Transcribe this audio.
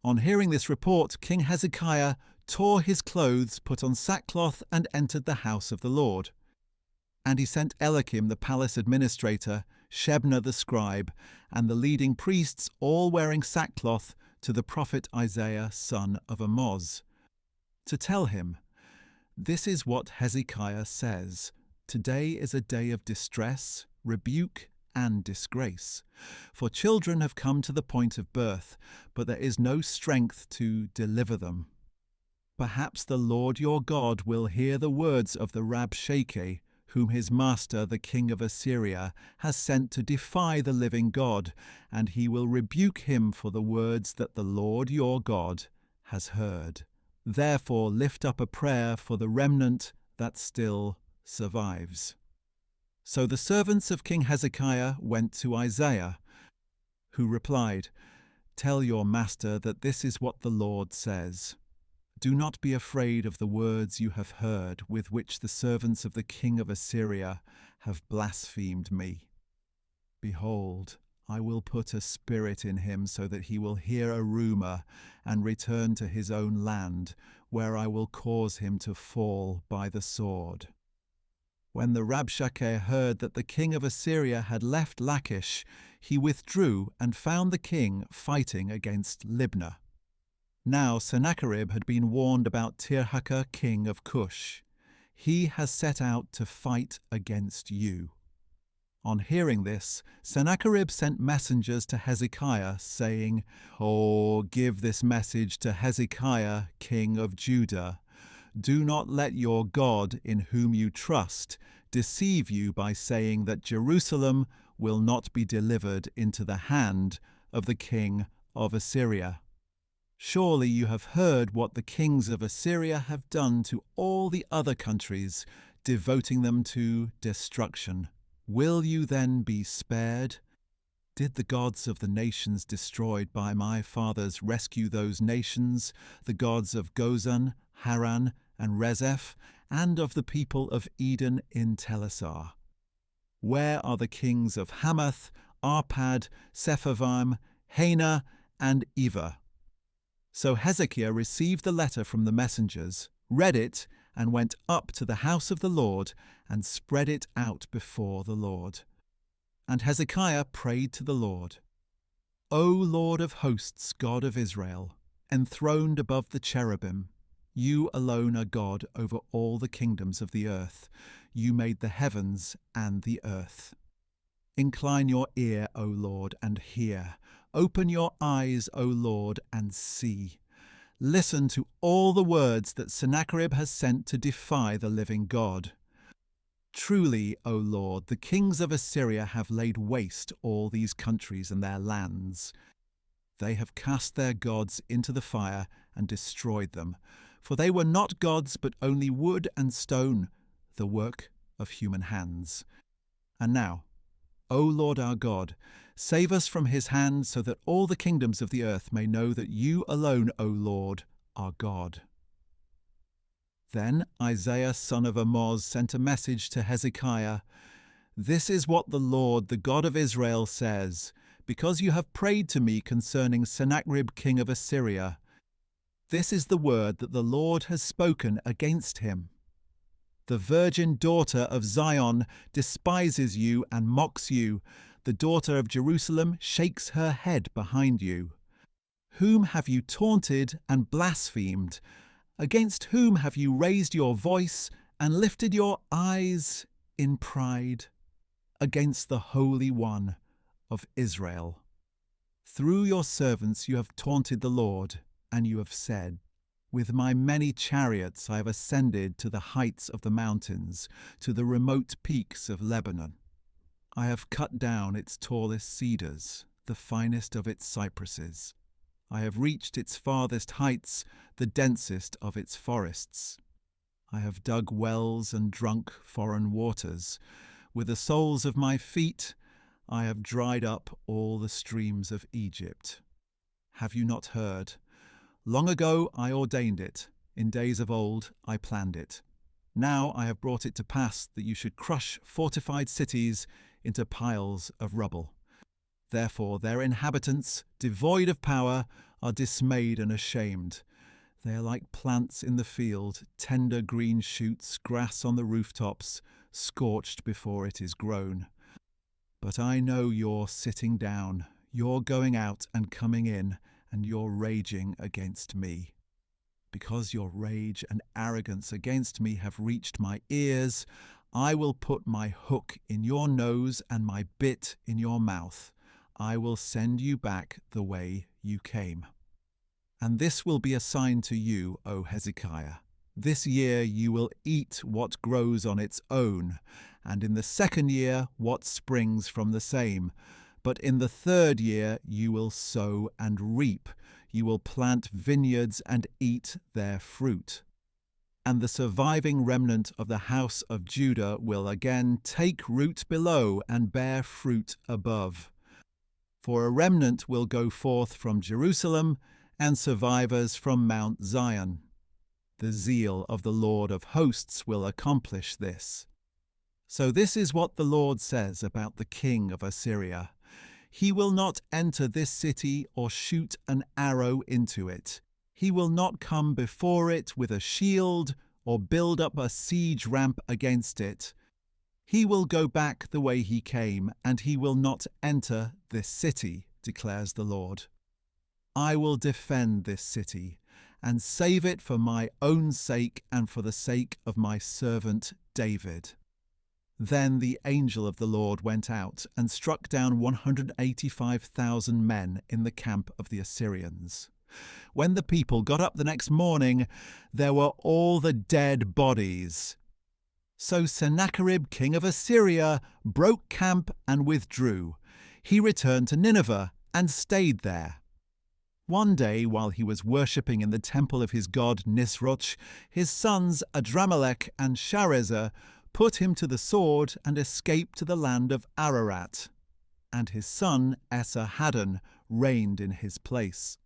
On hearing this report, King Hezekiah tore his clothes, put on sackcloth, and entered the house of the Lord. And he sent Eliakim the palace administrator, Shebna the scribe, and the leading priests, all wearing sackcloth, to the prophet Isaiah son of Amoz, to tell him, "This is what Hezekiah says. Today is a day of distress, rebuke, and disgrace. For children have come to the point of birth, but there is no strength to deliver them. Perhaps the Lord your God will hear the words of the Rabshakeh, whom his master, the king of Assyria, has sent to defy the living God, and he will rebuke him for the words that the Lord your God has heard. Therefore lift up a prayer for the remnant that still survives." So the servants of King Hezekiah went to Isaiah, who replied, "Tell your master that this is what the Lord says. Do not be afraid of the words you have heard with which the servants of the king of Assyria have blasphemed me. Behold, I will put a spirit in him so that he will hear a rumor and return to his own land, where I will cause him to fall by the sword." When the Rabshakeh heard that the king of Assyria had left Lachish, he withdrew and found the king fighting against Libnah. Now Sennacherib had been warned about Tirhakah, king of Cush. He has set out to fight against you. On hearing this, Sennacherib sent messengers to Hezekiah, saying, "Oh, give this message to Hezekiah, king of Judah. Do not let your God, in whom you trust, deceive you by saying that Jerusalem will not be delivered into the hand of the king of Assyria. Surely you have heard what the kings of Assyria have done to all the other countries, devoting them to destruction. Will you then be spared? Did the gods of the nations destroyed by my fathers rescue those nations, the gods of Gozan, Haran, and Rezeph, and of the people of Eden in Telassar? Where are the kings of Hamath, Arpad, Sepharvaim, Hena, and Eva?" So Hezekiah received the letter from the messengers, read it, and went up to the house of the Lord and spread it out before the Lord. And Hezekiah prayed to the Lord, "O Lord of hosts, God of Israel, enthroned above the cherubim, you alone are God over all the kingdoms of the earth. You made the heavens and the earth. Incline your ear, O Lord, and hear. Open your eyes, O Lord, and see. Listen to all the words that Sennacherib has sent to defy the living God. Truly, O Lord, the kings of Assyria have laid waste all these countries and their lands. They have cast their gods into the fire and destroyed them, for they were not gods but only wood and stone, the work of human hands. And now, O Lord our God, save us from his hand, so that all the kingdoms of the earth may know that you alone, O Lord, are God." Then Isaiah son of Amoz sent a message to Hezekiah, "This is what the Lord, the God of Israel, says, because you have prayed to me concerning Sennacherib king of Assyria. This is the word that the Lord has spoken against him. The virgin daughter of Zion despises you and mocks you. The daughter of Jerusalem shakes her head behind you. Whom have you taunted and blasphemed? Against whom have you raised your voice and lifted your eyes in pride? Against the Holy One of Israel. Through your servants you have taunted the Lord, and you have said, 'With my many chariots I have ascended to the heights of the mountains, to the remote peaks of Lebanon. I have cut down its tallest cedars, the finest of its cypresses. I have reached its farthest heights, the densest of its forests. I have dug wells and drunk foreign waters. With the soles of my feet I have dried up all the streams of Egypt. Have you not heard? Long ago I ordained it. In days of old I planned it. Now I have brought it to pass that you should crush fortified cities into piles of rubble. Therefore their inhabitants, devoid of power, are dismayed and ashamed. They are like plants in the field, tender green shoots, grass on the rooftops, scorched before it is grown. But I know you're sitting down, you're going out and coming in, and you're raging against me. Because your rage and arrogance against me have reached my ears, I will put my hook in your nose and my bit in your mouth. I will send you back the way you came. And this will be a sign to you, O Hezekiah. This year you will eat what grows on its own, and in the second year what springs from the same. But in the third year you will sow and reap. You will plant vineyards and eat their fruit. And the surviving remnant of the house of Judah will again take root below and bear fruit above. For a remnant will go forth from Jerusalem, and survivors from Mount Zion. The zeal of the Lord of hosts will accomplish this. So this is what the Lord says about the king of Assyria. He will not enter this city or shoot an arrow into it. He will not come before it with a shield or build up a siege ramp against it. He will go back the way he came, and he will not enter this city, declares the Lord. I will defend this city and save it for my own sake and for the sake of my servant David. Then the angel of the Lord went out and struck down 185,000 men in the camp of the Assyrians. When the people got up the next morning, there were all the dead bodies. So Sennacherib, king of Assyria, broke camp and withdrew. He returned to Nineveh and stayed there. One day, while he was worshipping in the temple of his god Nisroch, his sons Adramelech and Sharezer put him to the sword and escaped to the land of Ararat. And his son Esarhaddon reigned in his place.